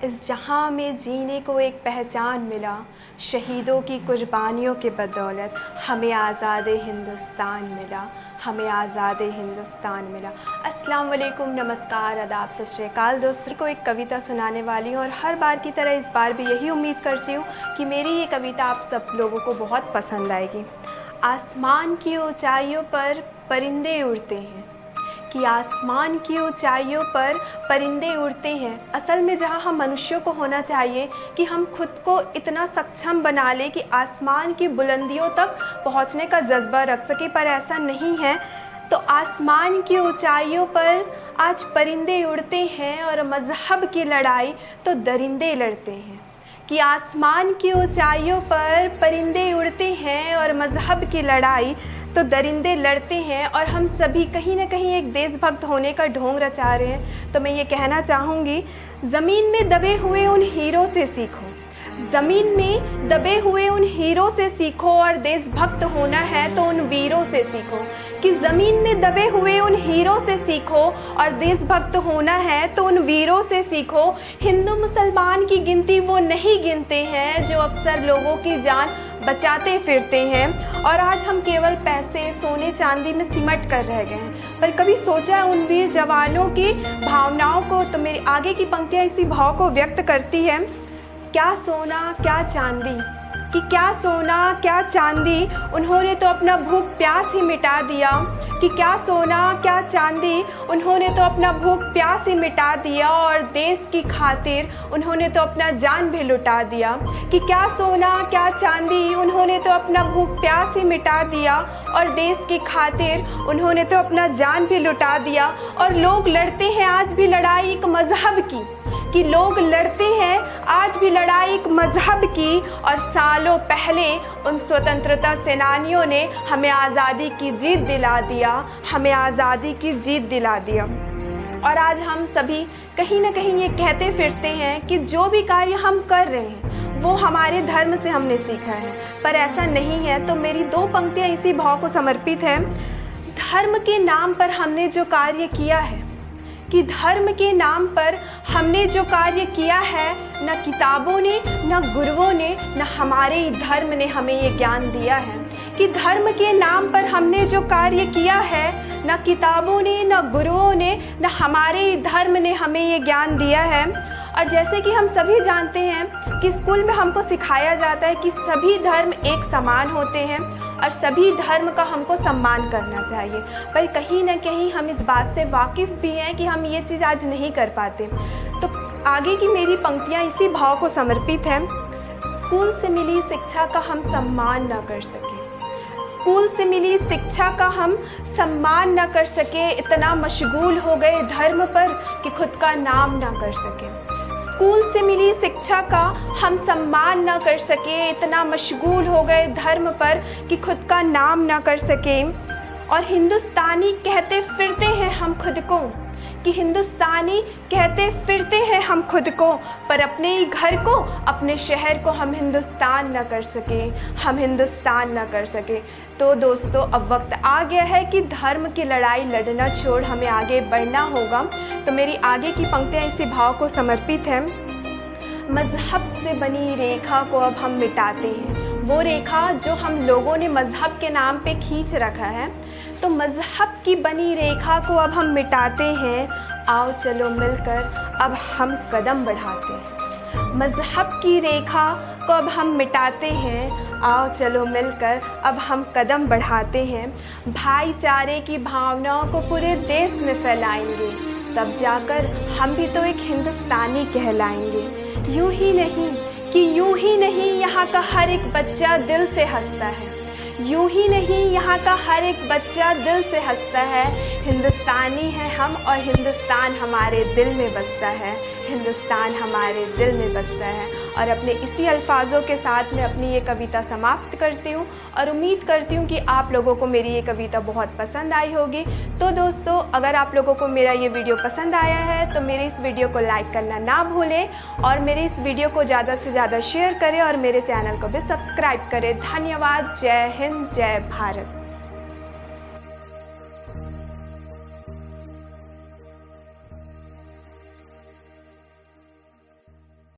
इस जहां में जीने को एक पहचान मिला, शहीदों की कुर्बानियों के बदौलत हमें आज़ाद हिंदुस्तान मिला, हमें आज़ाद हिंदुस्तान मिला। अस्सलाम वालेकुम, नमस्कार, आदाब, सत श्री अकाल। दोस्तों को एक कविता सुनाने वाली हूँ और हर बार की तरह इस बार भी यही उम्मीद करती हूँ कि मेरी ये कविता आप सब लोगों को बहुत पसंद आएगी। आसमान की ऊंचाइयों पर परिंदे उड़ते हैं, कि आसमान की ऊंचाइयों पर परिंदे उड़ते हैं। असल में जहां हम मनुष्यों को होना चाहिए कि हम खुद को इतना सक्षम बना लें कि आसमान की बुलंदियों तक पहुंचने का जज्बा रख सके, पर ऐसा नहीं है। तो आसमान की ऊंचाइयों पर आज परिंदे उड़ते हैं और मज़हब की लड़ाई तो दरिंदे लड़ते हैं। कि आसमान की ऊंचाइयों पर परिंदे उड़ते हैं और मज़हब की लड़ाई तो दरिंदे लड़ते हैं, और हम सभी कहीं ना कहीं एक देशभक्त होने का ढोंग रचा रहे हैं। तो मैं ये कहना चाहूँगी, ज़मीन में दबे हुए उन हीरों से सीखो, ज़मीन में दबे हुए उन हीरों से सीखो, और देशभक्त होना है तो उन वीरों से सीखो। कि ज़मीन में दबे हुए उन हीरों से सीखो और देशभक्त होना है तो उन वीरों से सीखो। हिंदू मुसलमान की गिनती वो नहीं गिनते हैं जो अक्सर लोगों की जान बचाते फिरते हैं, और आज हम केवल पैसे, सोने चांदी में सिमट कर रह गए हैं। पर कभी सोचा उन वीर जवानों की भावनाओं को? तो मेरी आगे की पंक्तियाँ इसी भाव को व्यक्त करती है। क्या सोना क्या चांदी, कि क्या सोना क्या चांदी, उन्होंने तो अपना भूख प्यास ही मिटा दिया। कि क्या सोना क्या चांदी, उन्होंने तो अपना भूख प्यास ही मिटा दिया, और देश की खातिर उन्होंने तो अपना जान भी लुटा दिया। कि क्या सोना क्या चांदी, उन्होंने तो अपना भूख प्यास ही मिटा दिया, और देश की खातिर उन्होंने तो अपना जान भी लुटा दिया। और लोग लड़ते हैं आज भी लड़ाई एक मज़हब की, कि लोग लड़ते हैं आज भी लड़ाई एक मज़हब की, और सालों पहले उन स्वतंत्रता सेनानियों ने हमें आज़ादी की जीत दिला दिया, हमें आज़ादी की जीत दिला दिया। और आज हम सभी कहीं ना कहीं ये कहते फिरते हैं कि जो भी कार्य हम कर रहे हैं वो हमारे धर्म से हमने सीखा है, पर ऐसा नहीं है। तो मेरी दो पंक्तियाँ इसी भाव को समर्पित हैं। धर्म के नाम पर हमने जो कार्य किया है, कि धर्म के नाम पर हमने जो कार्य किया है, न किताबों ने, न गुरुओं ने, न हमारे धर्म ने हमें ये ज्ञान दिया है। कि धर्म के नाम पर हमने जो कार्य किया है, न किताबों ने, न गुरुओं ने, न हमारे धर्म ने हमें ये ज्ञान दिया है। और जैसे कि हम सभी जानते हैं कि स्कूल में हमको सिखाया जाता है कि सभी धर्म एक समान होते हैं और सभी धर्म का हमको सम्मान करना चाहिए, पर कहीं ना कहीं हम इस बात से वाकिफ़ भी हैं कि हम ये चीज़ आज नहीं कर पाते। तो आगे की मेरी पंक्तियाँ इसी भाव को समर्पित हैं। स्कूल से मिली शिक्षा का हम सम्मान न कर सके, स्कूल से मिली शिक्षा का हम सम्मान न कर सके, इतना मशगूल हो गए धर्म पर कि खुद का नाम न कर सके। स्कूल से मिली शिक्षा का हम सम्मान न कर सके, इतना मशगूल हो गए धर्म पर कि खुद का नाम न कर सके। और हिंदुस्तानी कहते फिरते हैं हम खुद को, कि हिंदुस्तानी कहते फिरते हैं हम खुद को, पर अपने ही घर को, अपने शहर को हम हिंदुस्तान न कर सके, हम हिंदुस्तान न कर सके। तो दोस्तों, अब वक्त आ गया है कि धर्म की लड़ाई लड़ना छोड़ हमें आगे बढ़ना होगा। तो मेरी आगे की पंक्तियाँ इसी भाव को समर्पित हैं। मज़हब से बनी रेखा को अब हम मिटाते हैं, वो रेखा जो हम लोगों ने मज़हब के नाम पे खींच रखा है। तो मज़हब की बनी रेखा को अब हम मिटाते हैं, आओ चलो मिलकर अब हम कदम बढ़ाते हैं। मज़हब की रेखा को अब हम मिटाते हैं, आओ चलो मिलकर अब हम कदम बढ़ाते हैं। भाईचारे की भावनाओं को पूरे देश में फैलाएंगे, तब जाकर हम भी तो एक हिंदुस्तानी कहलाएंगे। यूं ही नहीं कि यूं ही नहीं यहाँ का हर एक बच्चा दिल से हंसता है, यूं ही नहीं यहाँ का हर एक बच्चा दिल से हंसता है। हिंदुस्तानी है हम और हिंदुस्तान हमारे दिल में बसता है, हिंदुस्तान हमारे दिल में बसता है। और अपने इसी अल्फाजों के साथ मैं अपनी ये कविता समाप्त करती हूँ और उम्मीद करती हूँ कि आप लोगों को मेरी ये कविता बहुत पसंद आई होगी। तो दोस्तों, अगर आप लोगों को मेरा ये वीडियो पसंद आया है तो मेरे इस वीडियो को लाइक करना ना भूलें, और मेरे इस वीडियो को ज़्यादा से ज़्यादा शेयर करें और मेरे चैनल को भी सब्सक्राइब करें। धन्यवाद। जय हिंद, जय भारत।